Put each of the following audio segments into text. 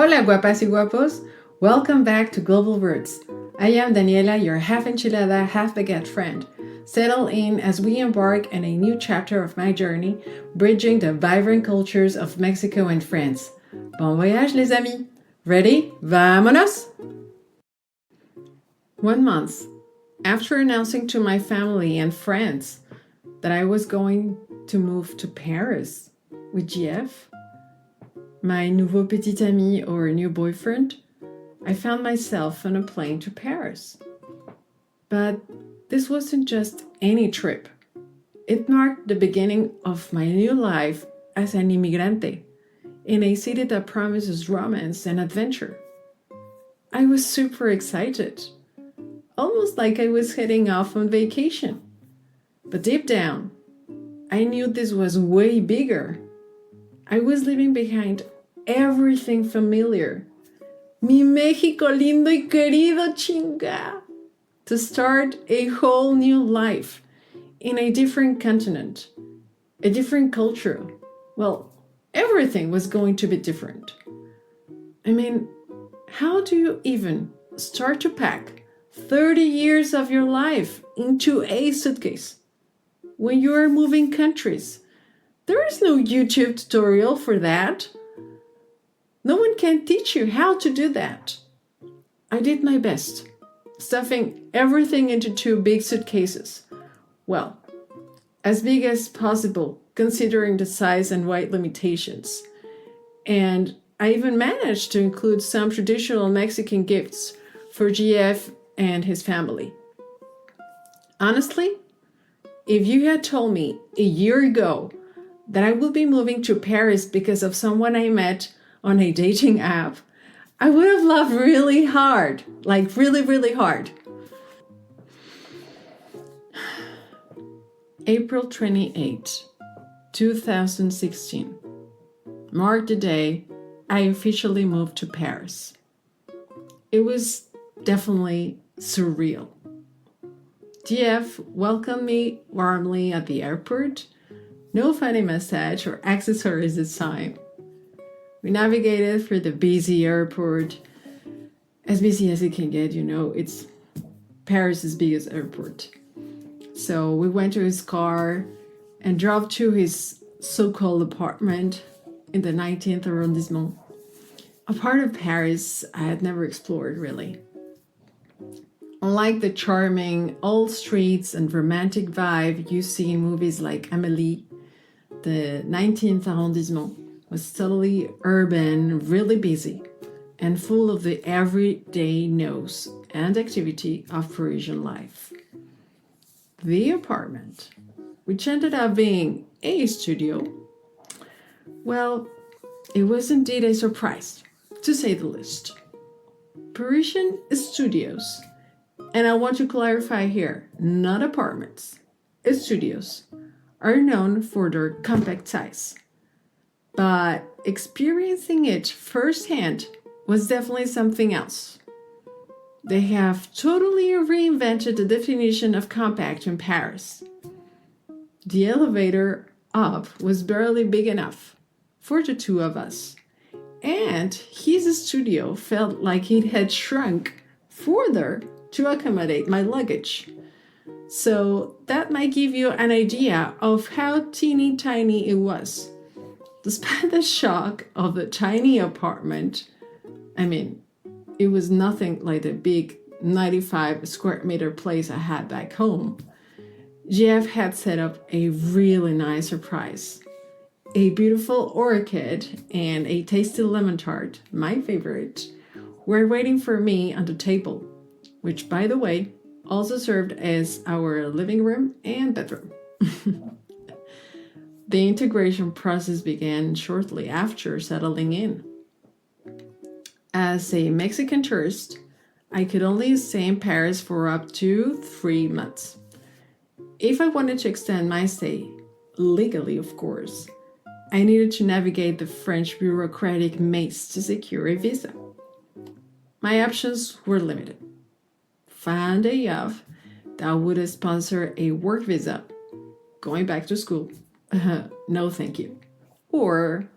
Hola guapas y guapos! Welcome back to Global Roots. I am Daniela, your half enchilada, half baguette friend. Settle in as we embark on a new chapter of my journey, bridging the vibrant cultures of Mexico and France. Bon voyage les amis! Ready? Vámonos! 1 month after announcing to my family and friends that I was going to move to Paris with GF, my nouveau petit ami or new boyfriend, I found myself on a plane to Paris. But this wasn't just any trip. It marked the beginning of my new life as an inmigrante in a city that promises romance and adventure. I was super excited, almost like I was heading off on vacation. But deep down, I knew this was way bigger. I was leaving behind everything familiar. Mi México lindo y querido, chinga! To start a whole new life in a different continent, a different culture. Well, everything was going to be different. I mean, how do you even start to pack 30 years of your life into a suitcase when you are moving countries? There is no YouTube tutorial for that. No one can teach you how to do that. I did my best, stuffing everything into 2 big suitcases. Well, as big as possible, considering the size and weight limitations. And I even managed to include some traditional Mexican gifts for GF and his family. Honestly, if you had told me a year ago that I would be moving to Paris because of someone I met on a dating app, I would have laughed really hard, like really, really hard. April 28, 2016 marked the day I officially moved to Paris. It was definitely surreal. GF welcomed me warmly at the airport. No funny massage or accessories this time. We navigated through the busy airport, as busy as it can get, it's Paris's biggest airport. So we went to his car and drove to his so-called apartment in the 19th arrondissement, a part of Paris I had never explored really. Unlike the charming old streets and romantic vibe you see in movies like Amélie, the 19th arrondissement was totally urban, really busy, and full of the everyday noise and activity of Parisian life. The apartment, which ended up being a studio, well, it was indeed a surprise, to say the least. Parisian studios, and I want to clarify here, not apartments, studios, are known for their compact size. But experiencing it firsthand was definitely something else. They have totally reinvented the definition of compact in Paris. The elevator up was barely big enough for the 2 of us, and his studio felt like it had shrunk further to accommodate my luggage. So that might give you an idea of how teeny tiny it was. Despite the shock of the tiny apartment, it was nothing like the big 95 square meter place I had back home. GF had set up a really nice surprise. A beautiful orchid and a tasty lemon tart, my favorite, were waiting for me on the table, which, by the way, also served as our living room and bedroom. The integration process began shortly after settling in. As a Mexican tourist, I could only stay in Paris for up to 3 months. If I wanted to extend my stay, legally of course, I needed to navigate the French bureaucratic maze to secure a visa. My options were limited. Find a job that would sponsor a work visa, going back to school. No thank you. Or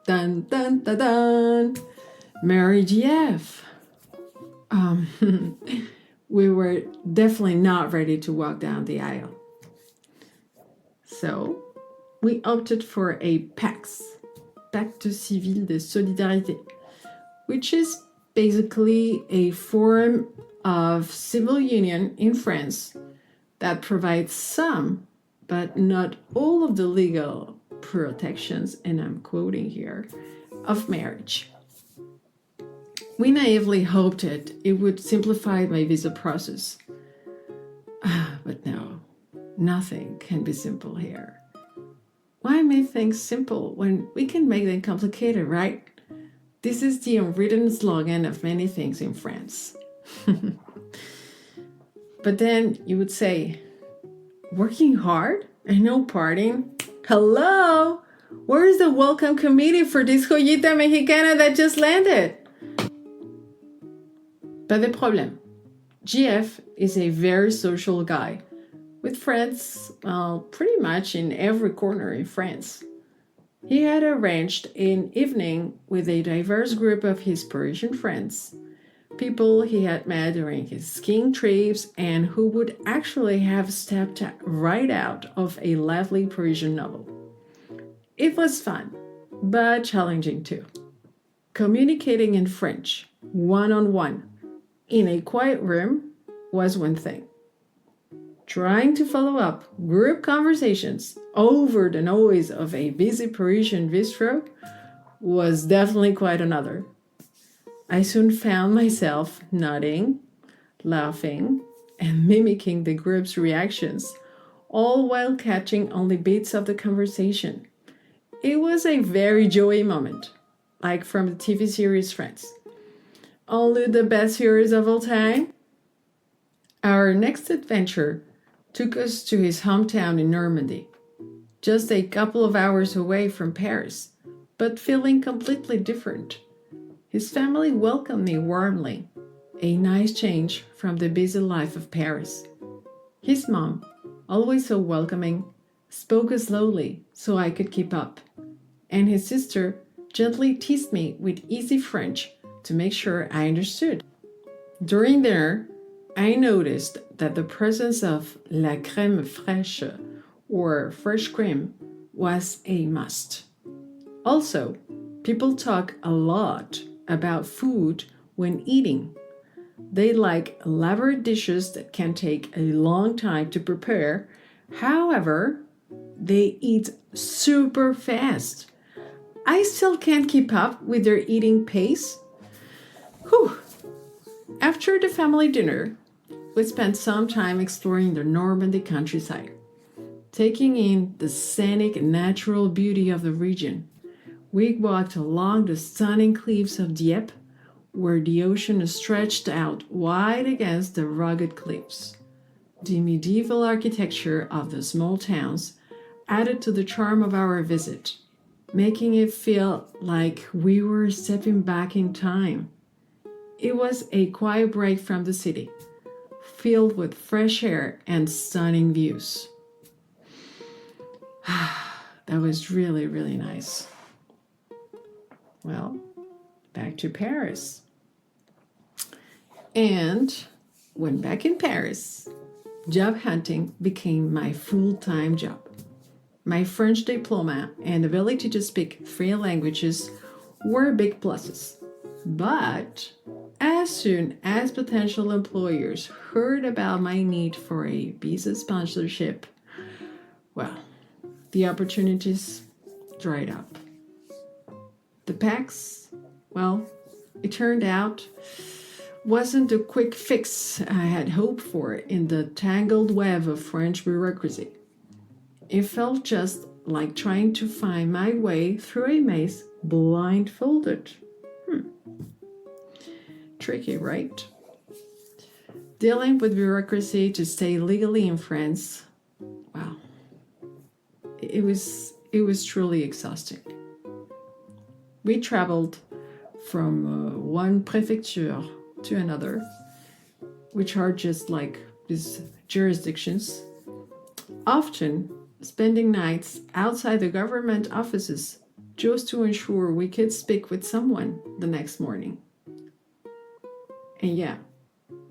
Dun, dun, dun, dun. Mary GF. We were definitely not ready to walk down the aisle. So we opted for a PAX, Pacte Civil de Solidarité, which is basically a form of civil union in France that provides some, but not all of the legal protections, and I'm quoting here, of marriage. We naively hoped it would simplify my visa process. But no, nothing can be simple here. Why make things simple when we can make them complicated, right? This is the unwritten slogan of many things in France. But then you would say, working hard and no partying? Hello? Where is the welcome committee for this joyita mexicana that just landed? Pas de problème. GF is a very social guy, with friends, pretty much in every corner in France. He had arranged an evening with a diverse group of his Parisian friends, people he had met during his skiing trips and who would actually have stepped right out of a lively Parisian novel. It was fun, but challenging too. Communicating in French, one-on-one, in a quiet room, was one thing. Trying to follow up group conversations over the noise of a busy Parisian bistro was definitely quite another. I soon found myself nodding, laughing, and mimicking the group's reactions, all while catching only bits of the conversation. It was a very joy moment, like from the TV series Friends. Only the best series of all time. Our next adventure took us to his hometown in Normandy, just a couple of hours away from Paris, but feeling completely different. His family welcomed me warmly, a nice change from the busy life of Paris. His mom, always so welcoming, spoke slowly so I could keep up, and his sister gently teased me with easy French to make sure I understood. During dinner, I noticed that the presence of la crème fraîche, or fresh cream, was a must. Also, people talk a lot about food when eating. They like elaborate dishes that can take a long time to prepare. However, they eat super fast. I still can't keep up with their eating pace. Whew. After the family dinner, we spent some time exploring the Normandy countryside, taking in the scenic natural beauty of the region. We walked along the stunning cliffs of Dieppe, where the ocean stretched out wide against the rugged cliffs. The medieval architecture of the small towns added to the charm of our visit, making it feel like we were stepping back in time. It was a quiet break from the city, filled with fresh air and stunning views. That was really, really nice. Well, back to Paris. And when back in Paris, job hunting became my full-time job. My French diploma and ability to speak 3 languages were big pluses. But as soon as potential employers heard about my need for a visa sponsorship, well, the opportunities dried up. The PAX, well, it turned out wasn't the quick fix I had hoped for in the tangled web of French bureaucracy. It felt just like trying to find my way through a maze blindfolded. Tricky, right? Dealing with bureaucracy to stay legally in France, well, it was truly exhausting. We traveled from one prefecture to another, which are just like these jurisdictions, often spending nights outside the government offices just to ensure we could speak with someone the next morning. And yeah,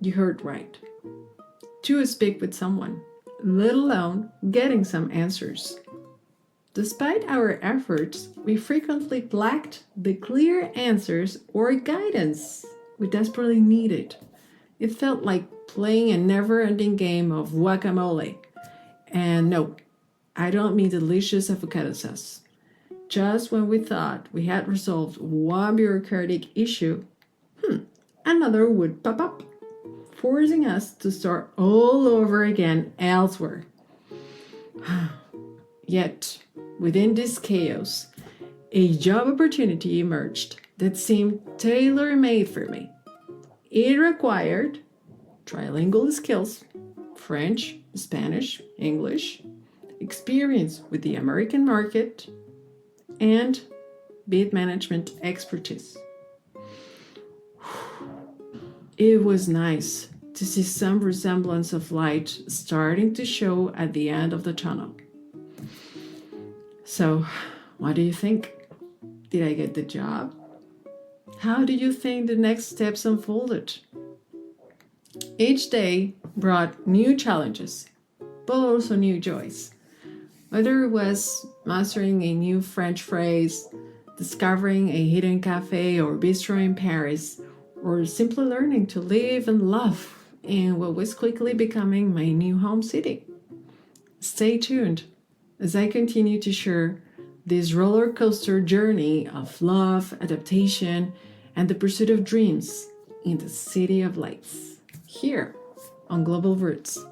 you heard right. To speak with someone, let alone getting some answers. Despite our efforts, we frequently lacked the clear answers or guidance we desperately needed. It felt like playing a never-ending game of guacamole. And no, I don't mean delicious avocado sauce. Just when we thought we had resolved one bureaucratic issue, another would pop up, forcing us to start all over again elsewhere. Yet, within this chaos, a job opportunity emerged that seemed tailor-made for me. It required trilingual skills, French, Spanish, English, experience with the American market, and bid management expertise. It was nice to see some resemblance of light starting to show at the end of the tunnel. So, what do you think? Did I get the job? How do you think the next steps unfolded? Each day brought new challenges, but also new joys. Whether it was mastering a new French phrase, discovering a hidden cafe or bistro in Paris, or simply learning to live and love in what was quickly becoming my new home city. Stay tuned as I continue to share this roller coaster journey of love, adaptation, and the pursuit of dreams in the City of Lights, here on Global Roots.